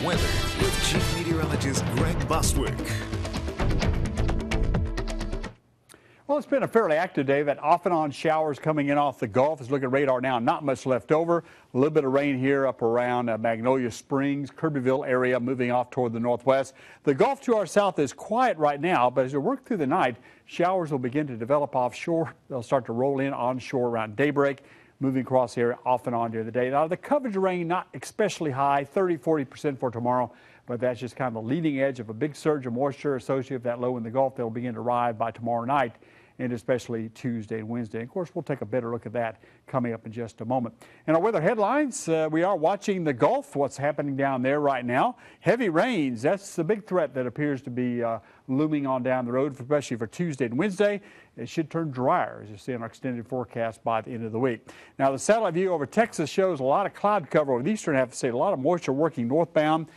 Weather with Chief Meteorologist Greg Bostwick. Well, it's been a fairly active day. That off and on showers coming in off the Gulf. Let's look at radar now. Not much left over. A little bit of rain here up around Magnolia Springs, Kirbyville area, moving off toward the northwest. The Gulf to our south is quiet right now, but as we work through the night, showers will begin to develop offshore. They'll start to roll in onshore around daybreak, moving across the area off and on during the day. Now, the coverage of rain not especially high, 30–40% for tomorrow, but that's just kind of the leading edge of a big surge of moisture associated with that low in the Gulf. They'll begin to arrive by tomorrow night, and especially Tuesday and Wednesday. And of course, we'll take a better look at that coming up in just a moment. In our weather headlines, we are watching the Gulf, what's happening down there right now. Heavy rains, that's the big threat that appears to be looming on down the road, especially for Tuesday and Wednesday. It should turn drier, as you see in our extended forecast by the end of the week. Now, the satellite view over Texas shows a lot of cloud cover over the eastern half of the state, a lot of moisture working northbound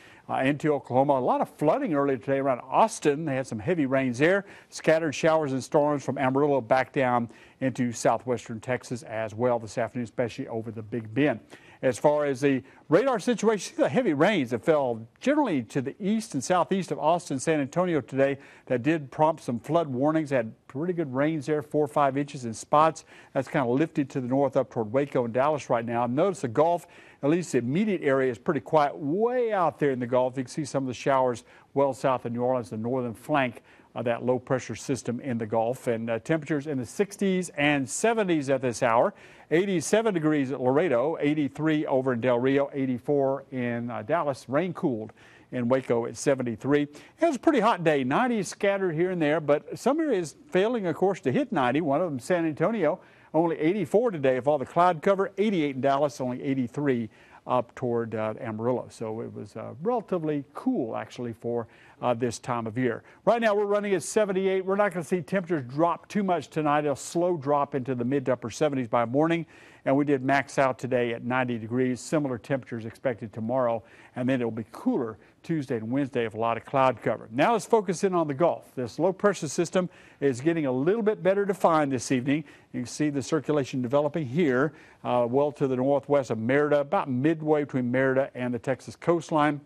into Oklahoma. A lot of flooding earlier today around Austin. They had some heavy rains there. Scattered showers and storms from Amarillo back down into southwestern Texas as well this afternoon, especially over the Big Bend. As far as the radar situation, the heavy rains that fell generally to the east and southeast of Austin, San Antonio today, that did prompt some flood warnings. Had pretty good rains there, 4 or 5 inches in spots. That's kind of lifted to the north up toward Waco and Dallas right now. Notice the Gulf, at least the immediate area, is pretty quiet. Way out there in the Gulf, you can see some of the showers well south of New Orleans, the northern flank of that low pressure system in the Gulf. And temperatures in the 60s and 70s at this hour. 87 degrees at Laredo, 83 over in Del Rio, 84 in Dallas. Rain cooled in Waco at 73. It was a pretty hot day, 90 scattered here and there, but some areas failing, of course, to hit 90. One of them, San Antonio, only 84 today of all the cloud cover, 88 in Dallas, only 83 up toward Amarillo. So it was relatively cool, actually, for this time of year. Right now, we're running at 78. We're not going to see temperatures drop too much tonight. They'll slow drop into the mid to upper 70s by morning. And we did max out today at 90 degrees. Similar temperatures expected tomorrow. And then it'll be cooler Tuesday and Wednesday with a lot of cloud cover. Now let's focus in on the Gulf. This low pressure system is getting a little bit better defined this evening. You can see the circulation developing here, well to the northwest of Merida, about midway between Merida and the Texas coastline,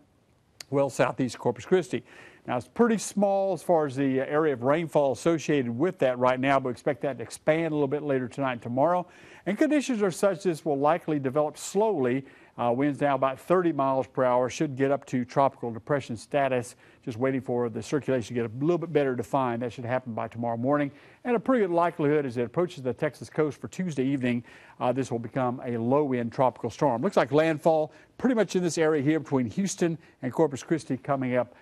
well southeast of Corpus Christi. Now, it's pretty small as far as the area of rainfall associated with that right now, but we expect that to expand a little bit later tonight and tomorrow. And conditions are such this will likely develop slowly. Winds now about 30 miles per hour, should get up to tropical depression status. Just waiting for the circulation to get a little bit better defined. That should happen by tomorrow morning. And a pretty good likelihood as it approaches the Texas coast for Tuesday evening, this will become a low-end tropical storm. Looks like landfall pretty much in this area here between Houston and Corpus Christi coming up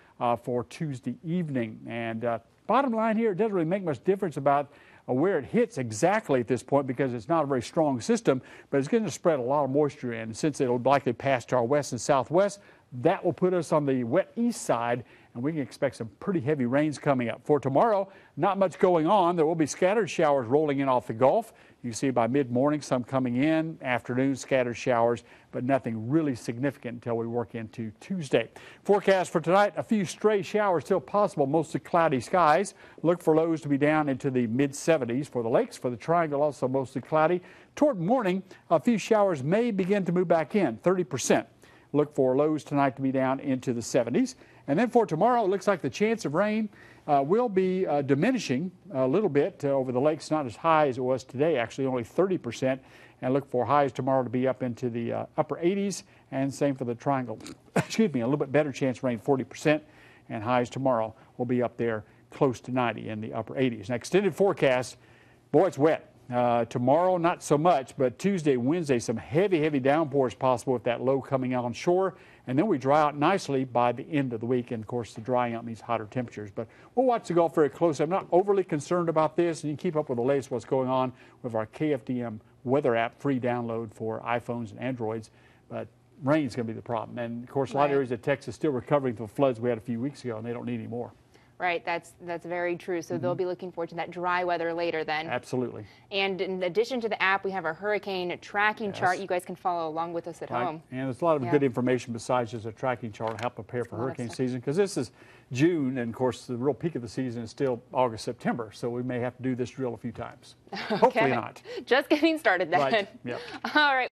for Tuesday evening. And bottom line here, it doesn't really make much difference about where it hits exactly at this point because it's not a very strong system, but it's going to spread a lot of moisture in. And since it'll likely pass to our west and southwest, that will put us on the wet east side, and we can expect some pretty heavy rains coming up. For tomorrow, not much going on. There will be scattered showers rolling in off the Gulf. You see by mid-morning, some coming in, afternoon, scattered showers, but nothing really significant until we work into Tuesday. Forecast for tonight, a few stray showers still possible, mostly cloudy skies. Look for lows to be down into the mid-70s for the lakes. For the triangle, also mostly cloudy. Toward morning, a few showers may begin to move back in, 30%. Look for lows tonight to be down into the 70s. And then for tomorrow, it looks like the chance of rain will be diminishing a little bit over the lakes, not as high as it was today, actually only 30%. And look for highs tomorrow to be up into the upper 80s, and same for the triangle. Excuse me, a little bit better chance of rain, 40%, and highs tomorrow will be up there close to 90 in the upper 80s. Now, extended forecast, boy, it's wet. Tomorrow, not so much, but Tuesday, Wednesday, some heavy downpours possible with that low coming out on shore. And then we dry out nicely by the end of the week. And, of course, the drying out means hotter temperatures. But we'll watch the Gulf very closely. I'm not overly concerned about this. And you can keep up with the latest what's going on with our KFDM weather app, free download for iPhones and Androids. But rain's going to be the problem. And, of course, a lot of areas of Texas still recovering from the floods we had a few weeks ago, and they don't need any more. Right, that's very true. So they'll be looking forward to that dry weather later then. Absolutely. And in addition to the app, we have our hurricane tracking chart. You guys can follow along with us at home. And there's a lot of good information besides just a tracking chart to help prepare for hurricane season, because this is June, and of course the real peak of the season is still August, September. So we may have to do this drill a few times. Hopefully not. Just getting started then. Right. Yep. All right.